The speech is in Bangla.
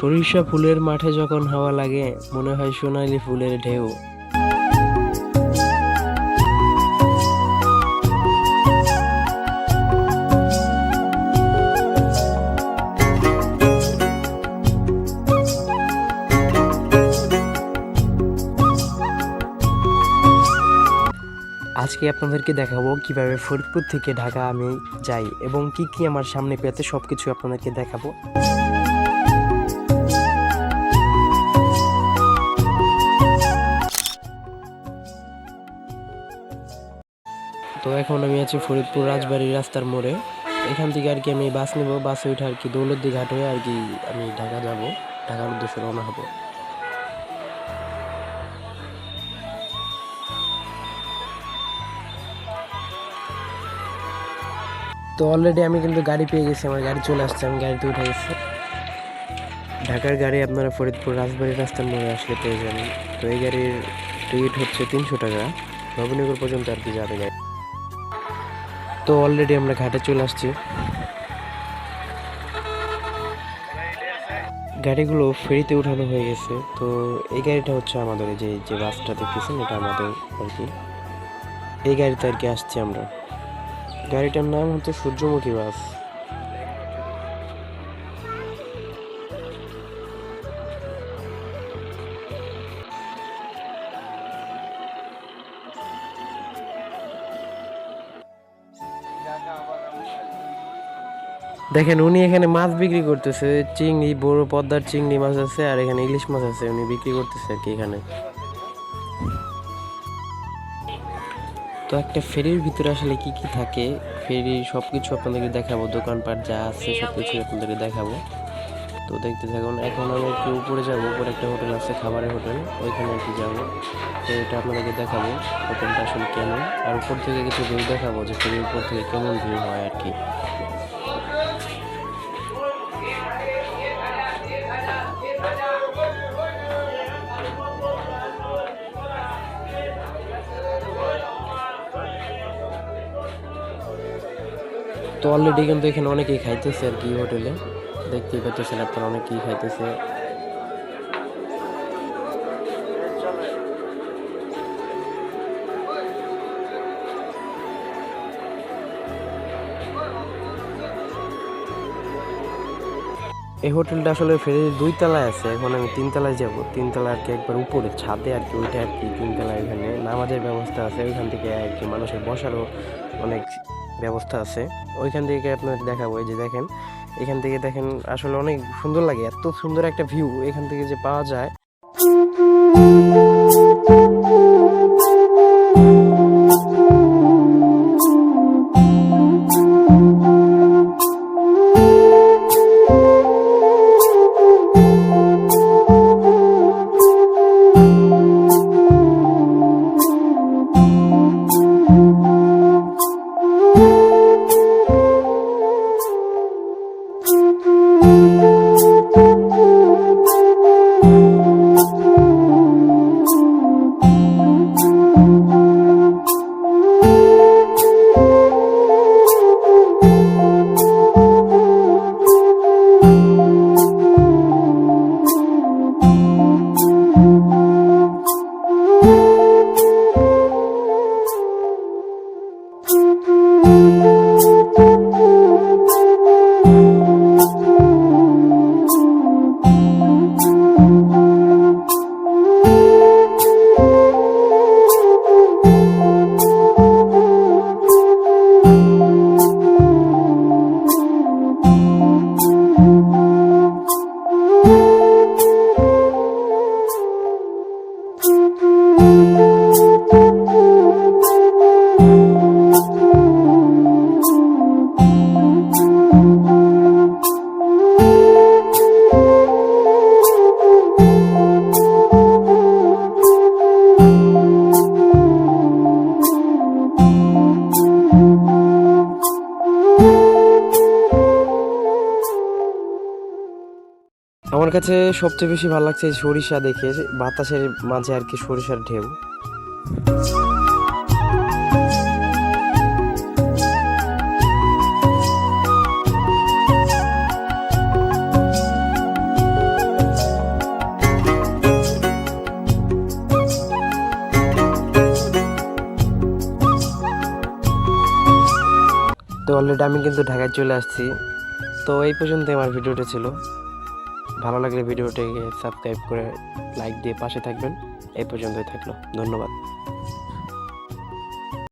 সরিষা ফুলের মাঠে যখন হাওয়া লাগে মনে হয় সোনালি ফুলের ঢেউ। আজকে আপনাদেরকে দেখাবো কিভাবে ফরিদপুর থেকে ঢাকা আমি যাই এবং কি কি আমার সামনে পেতে সবকিছু আপনাদেরকে দেখাবো। তো এখন আমি আছি ফরিদপুর রাজবাড়ির রাস্তার মোড়ে। এখান থেকে আর কি আমি বাস নেব, বাসে উঠে আর কি দৌলতদি ঘাট হয়ে আর কি আমি ঢাকা যাব, ঢাকার উদ্দেশ্যে রওনা হব। তো অলরেডি আমি কিন্তু গাড়ি পেয়ে গেছি, আমার গাড়ি চলে আসছে, আমি গাড়িতে উঠে গেছি। ঢাকার গাড়ি আপনারা ফরিদপুর রাজবাড়ির রাস্তার মোড়ে আসলে পেয়ে যাবেন। তো এই গাড়ির টিকিট হচ্ছে 300 টাকা, নবীনগর পর্যন্ত আর কি যাবে গাড়ি। তো অলরেডি আমরা ঘাটে চলে আসছি। গাড়িগুলো ফেরিতে উঠানো হয়ে গেছে। তো এই গাড়িটা হচ্ছে আমাদের, যে যে বাসটা দেখতেছেন এটা আমাদের আর কি, এই গাড়িতে আর কি আসছি আমরা। গাড়িটার নাম হচ্ছে সূর্যমুখী বাস। দেখেন উনি এখানে মাছ বিক্রি করতেছে, চিংড়ি, বড় পদ্মার চিংড়ি মাছ আছে আর এখানে ইলিশ মাছ আছে, উনি বিক্রি করতেছে আর কি এখানে। তো একটা ফেরির ভিতরে আসলে কি কি থাকে, ফেরির সবকিছু আপনাদেরকে দেখাবো, দোকানপাট যা আছে সবকিছু আপনাদেরকে দেখাবো। তো দেখতে থাকুন। এখন আমি একটু উপরে যাবো, উপরে একটা হোটেল আছে, খাবারের হোটেল, ওইখানে আর কি যাবো। তো এটা আপনাদেরকে দেখাবো হোটেলটা আসলে কেমন, আর উপর থেকে কিছু ভিউ দেখাবো যে ফেরির উপর থেকে কেমন ভিউ হয় আর কি। তো অলরেডি কিন্তু এখানে অনেকেই খাইতেছে আর কি হোটেলে, দেখতেই পাচ্ছেন আপনারা অনেকেই খাইতেছে। এই হোটেলটা আসলে ফেরির 2 তলায় আছে, এখন আমি 3 তলায় যাবো। 3 তলা আর কি একবার উপরে ছাদে আর কি, ওইটা আর কি 3 তলায়, এখানে নামাজের ব্যবস্থা আছে, ওইখান থেকে আর কি মানুষের বসারও অনেক ব্যবস্থা আছে, ওইখান থেকে আপনাদের দেখাবো। এই যে দেখেন, এখান থেকে দেখেন আসলে অনেক সুন্দর লাগে, এত সুন্দর একটা ভিউ এখান থেকে যে পাওয়া যায়। আমার কাছে সবচেয়ে বেশি ভালো লাগছে সরিষা দেখে, বাতাসের মাঝে আর কি সরিষার ঢেউ। তো অলরেডি আমি কিন্তু ঢাকায় চলে আসছি। তো এই পর্যন্ত আমার ভিডিওটা ছিল। ভালো লাগলে ভিডিওটাকে সাবস্ক্রাইব করে লাইক দিয়ে পাশে থাকবেন। এই পর্যন্তই থাকলো, ধন্যবাদ।